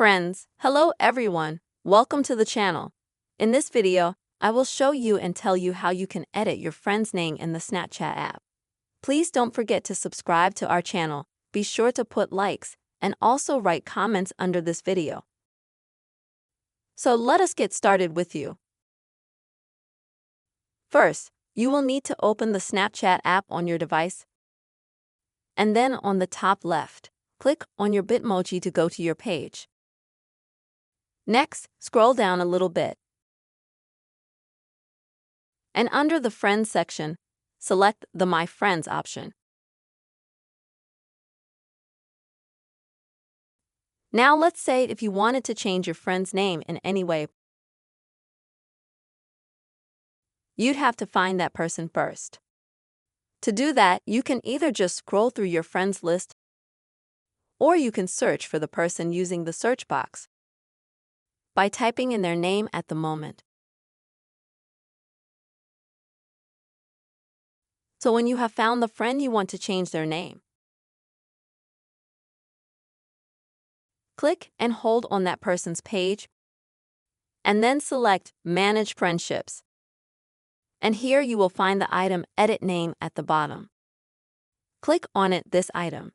Friends, hello everyone. Welcome to the channel. In this video, I will show you and tell you how you can edit your friend's name in the Snapchat app. Please don't forget to subscribe to our channel, be sure to put likes, and also write comments under this video. So let us get started with you. First, you will need to open the Snapchat app on your device. And then on the top left, click on your Bitmoji to go to your page. Next, scroll down a little bit. And under the Friends section, select the My Friends option. Now let's say if you wanted to change your friend's name in any way, you'd have to find that person first. To do that, you can either just scroll through your friends list, or you can search for the person using the search box by typing in their name at the moment. So when you have found the friend you want to change their name, click and hold on that person's page, and then select Manage Friendships. And here you will find the item Edit Name at the bottom. Click on this item.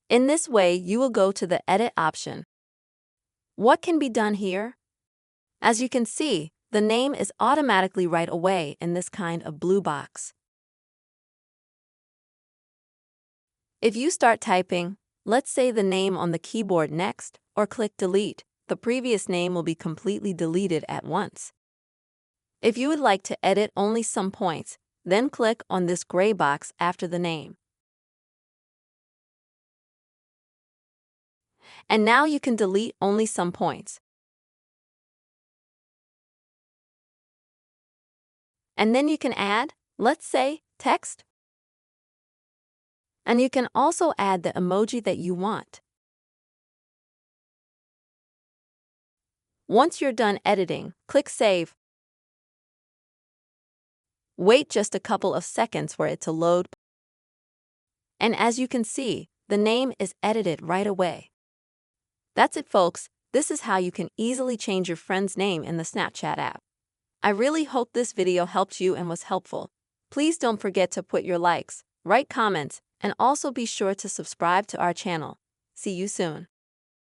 In this way, you will go to the Edit option. What can be done here? As you can see, the name is automatically right away in this kind of blue box. If you start typing, let's say the name on the keyboard next, or click Delete, the previous name will be completely deleted at once. If you would like to edit only some points, then click on this gray box after the name. And now you can delete only some points. And then you can add, let's say, text. And you can also add the emoji that you want. Once you're done editing, click Save. Wait just a couple of seconds for it to load. And as you can see, the name is edited right away. That's it, folks. This is how you can easily change your friend's name in the Snapchat app. I really hope this video helped you and was helpful. Please don't forget to put your likes, write comments, and also be sure to subscribe to our channel. See you soon.